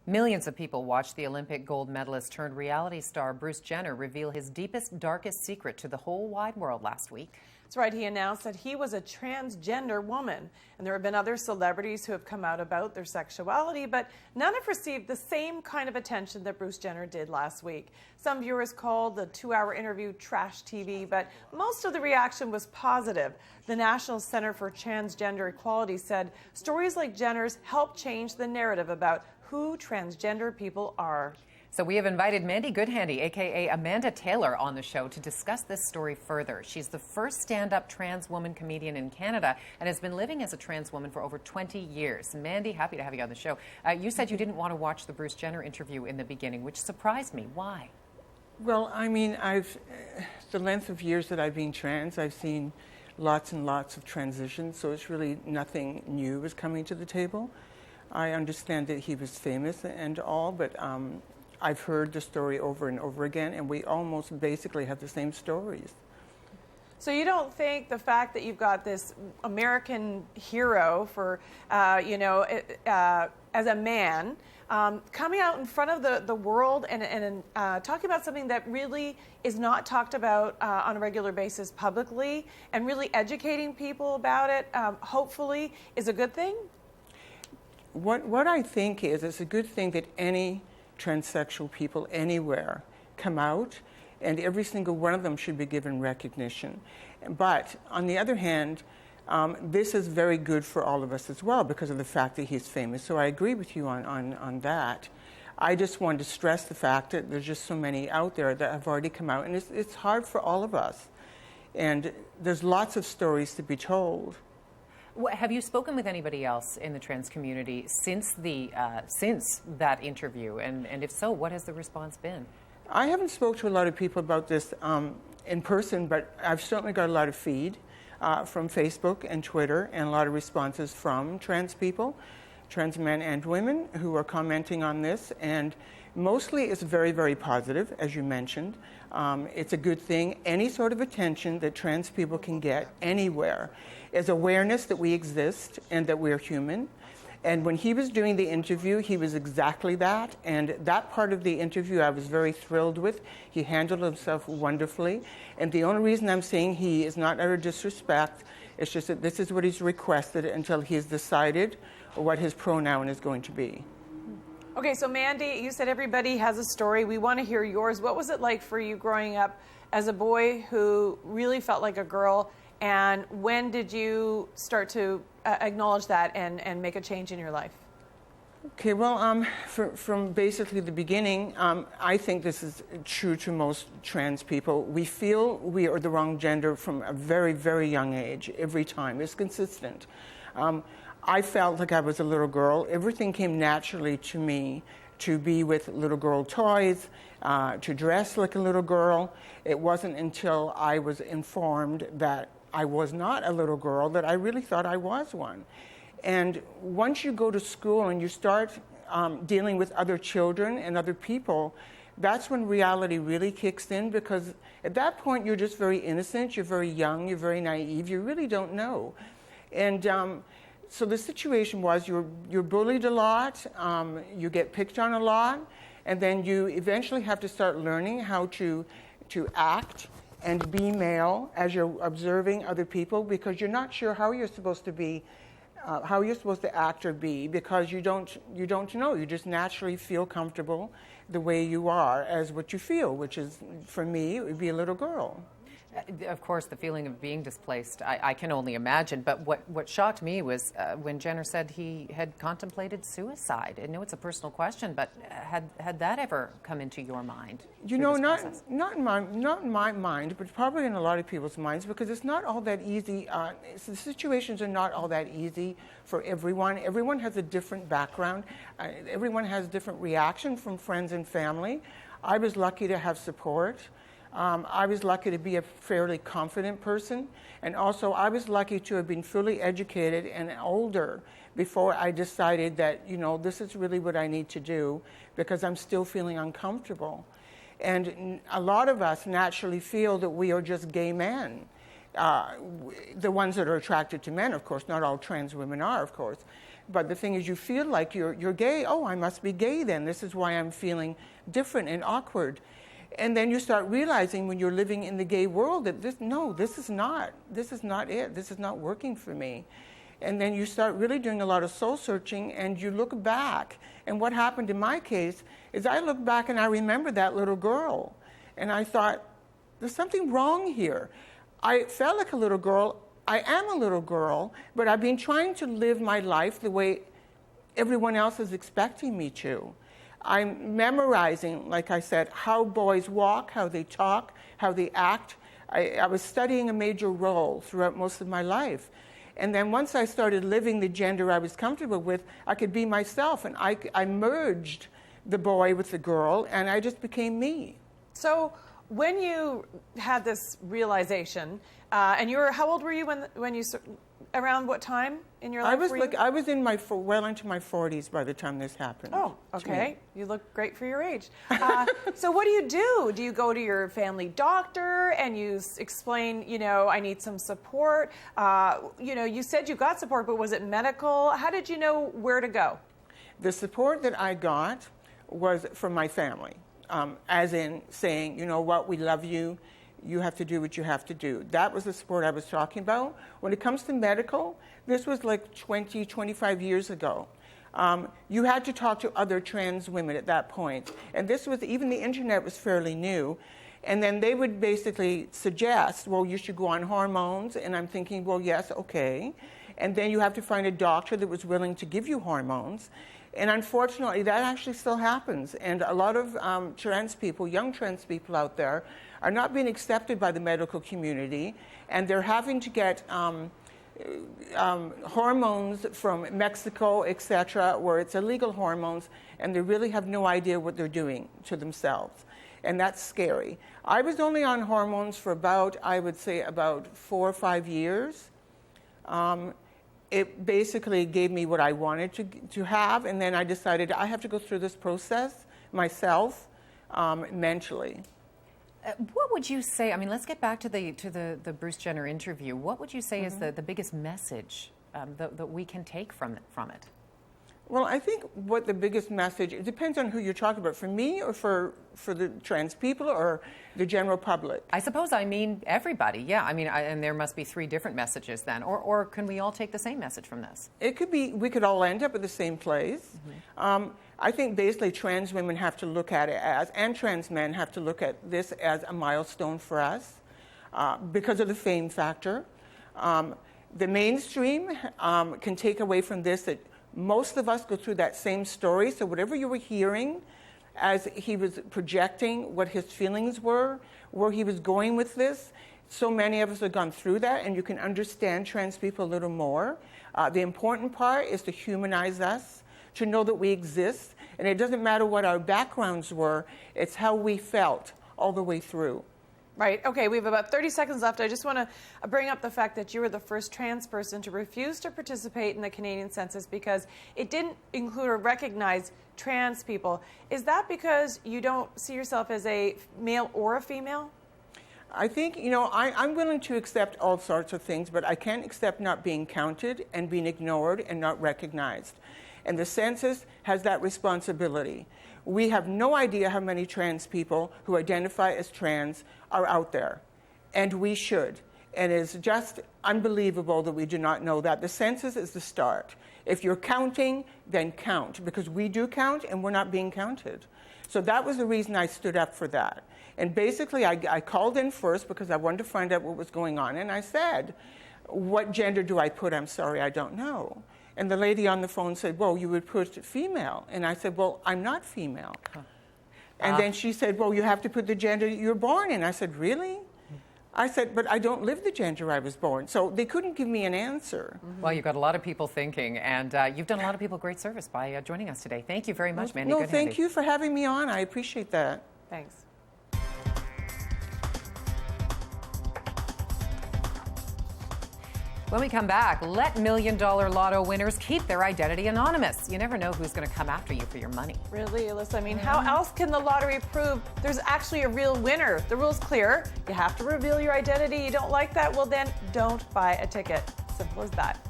Millions of people watched the Olympic gold medalist turned reality star Bruce Jenner reveal his deepest, darkest secret to the whole wide world last week. That's right. He announced that he was a transgender woman. And there have been other celebrities who have come out about their sexuality, but none have received the same kind of attention that Bruce Jenner did last week. Some viewers called the 2-hour interview trash TV, but most of the reaction was positive. The National Center for Transgender Equality said stories like Jenner's help change the narrative about who transgender people are. So we have invited Mandy Goodhandy, a.k.a. Amanda Taylor, on the show to discuss this story further. She's the first stand-up trans woman comedian in Canada and has been living as a trans woman for over 20 years. Mandy, happy to have you on the show. You said you didn't want to watch the Bruce Jenner interview in the beginning, which surprised me. Why? Well, I mean, the length of years that I've been trans, I've seen lots and lots of transitions, so it's really nothing new is coming to the table. I understand that he was famous and all, but I've heard the story over and over again, and we almost basically have the same stories. So you don't think the fact that you've got this American hero for, as a man, coming out in front of the world and talking about something that really is not talked about on a regular basis publicly and really educating people about it, hopefully, is a good thing? What I think is, it's a good thing that any transsexual people anywhere come out, and every single one of them should be given recognition. But on the other hand, this is very good for all of us as well because of the fact that he's famous. So I agree with you on that. I just wanted to stress the fact that there's just so many out there that have already come out, and it's hard for all of us. And there's lots of stories to be told. Have you spoken with anybody else in the trans community since that interview? And if so, what has the response been? I haven't spoken to a lot of people about this in person, but I've certainly got a lot of feed from Facebook and Twitter and a lot of responses from trans people, trans men and women who are commenting on this. And mostly it's very, very positive, as you mentioned. It's a good thing. Any sort of attention that trans people can get anywhere is awareness that we exist and that we're human. And when he was doing the interview, he was exactly that. And that part of the interview I was very thrilled with. He handled himself wonderfully. And the only reason I'm saying he is not out of disrespect, it's just that this is what he's requested until he's decided what his pronoun is going to be. Okay, so Mandy, you said everybody has a story. We want to hear yours. What was it like for you growing up as a boy who really felt like a girl? And when did you start to acknowledge that and make a change in your life? Okay, well, from basically the beginning, I think this is true to most trans people. We feel we are the wrong gender from a very, very young age, every time. It's consistent. I felt like I was a little girl. Everything came naturally to me to be with little girl toys, to dress like a little girl. It wasn't until I was informed that I was not a little girl that I really thought I was one. And once you go to school and you start dealing with other children and other people, that's when reality really kicks in, because at that point you're just very innocent, you're very young, you're very naive, you really don't know. And so the situation was you're bullied a lot, you get picked on a lot, and then you eventually have to start learning how to act and be male as you're observing other people, because you're not sure how you're supposed to be, how you're supposed to act or be, because you don't know. You just naturally feel comfortable the way you are as what you feel, which is, for me, it would be a little girl. Of course, the feeling of being displaced, I can only imagine. But what shocked me was when Jenner said he had contemplated suicide. I know it's a personal question, but had that ever come into your mind? You know, not in my mind, but probably in a lot of people's minds, because it's not all that easy. The situations are not all that easy for everyone. Everyone has a different background. Everyone has a different reaction from friends and family. I was lucky to have support. I was lucky to be a fairly confident person, and also I was lucky to have been fully educated and older before I decided that, you know, this is really what I need to do, because I'm still feeling uncomfortable. And a lot of us naturally feel that we are just gay men. The ones that are attracted to men, of course, not all trans women are, of course. But the thing is, you feel like you're gay. Oh, I must be gay then. This is why I'm feeling different and awkward. And then you start realizing when you're living in the gay world that this is not it. This is not working for me. And then you start really doing a lot of soul searching, and you look back. And what happened in my case is I look back and I remember that little girl. And I thought, there's something wrong here. I felt like a little girl. I am a little girl, but I've been trying to live my life the way everyone else is expecting me to. I'm memorizing, like I said, how boys walk, how they talk, how they act. I was studying a major role throughout most of my life. And then once I started living the gender I was comfortable with, I could be myself. And I merged the boy with the girl, and I just became me. So when you had this realization, and how old were you when you, around what time in your life I was in well into my 40s by the time this happened. Oh, okay. You look great for your age. So what do? Do you go to your family doctor and you explain, I need some support? You said you got support, but was it medical? How did you know where to go? The support that I got was from my family, as in saying, you know what, we love you. You have to do what you have to do. That was the support I was talking about. When it comes to medical, this was like 20, 25 years ago. You had to talk to other trans women at that point. And this was, even the internet was fairly new. And then they would basically suggest, well, you should go on hormones. And I'm thinking, well, yes, okay. And then you have to find a doctor that was willing to give you hormones. And unfortunately, that actually still happens. And a lot of trans people, young trans people out there, are not being accepted by the medical community, and they're having to get hormones from Mexico, etc., where it's illegal hormones, and they really have no idea what they're doing to themselves. And that's scary. I was only on hormones for about 4 or 5 years. It basically gave me what I wanted to have, and then I decided I have to go through this process myself, mentally. What would you say, let's get back to the Bruce Jenner interview. What would you say is the biggest message that we can take from it? Well, I think what the biggest message, it depends on who you're talking about. For me, or for the trans people, or the general public? I suppose everybody, yeah. And there must be 3 different messages then. Or can we all take the same message from this? It could be, we could all end up at the same place. Mm-hmm. I think basically trans women have to look at it as, and trans men have to look at this as a milestone for us because of the fame factor. The mainstream can take away from this that most of us go through that same story. So whatever you were hearing as he was projecting what his feelings were, where he was going with this, so many of us have gone through that, and you can understand trans people a little more. The important part is to humanize us, to know that we exist, and it doesn't matter what our backgrounds were, it's how we felt all the way through. Right. Okay, we have about 30 seconds left. I just want to bring up the fact that you were the first trans person to refuse to participate in the Canadian census because it didn't include or recognize trans people. Is that because you don't see yourself as a male or a female? I think, I'm willing to accept all sorts of things, but I can't accept not being counted and being ignored and not recognized. And the census has that responsibility. We have no idea how many trans people who identify as trans are out there, and we should. And it's just unbelievable that we do not know that. The census is the start. If you're counting, then count, because we do count and we're not being counted. So that was the reason I stood up for that. And basically, I called in first because I wanted to find out what was going on. And I said, what gender do I put? I'm sorry, I don't know. And the lady on the phone said, well, you would put female. And I said, well, I'm not female. And then she said, well, you have to put the gender you're born in. I said, really? I said, but I don't live the gender I was born. So they couldn't give me an answer. Well, you've got a lot of people thinking, and you've done a lot of people great service by joining us today. Thank you very much, Mandy Goodhandy. No, thank you for having me on. I appreciate that. Thanks. When we come back, let $1 Million Lotto winners keep their identity anonymous. You never know who's going to come after you for your money. Really, Alyssa? How else can the lottery prove there's actually a real winner? The rule's clear. You have to reveal your identity. You don't like that? Well, then don't buy a ticket. Simple as that.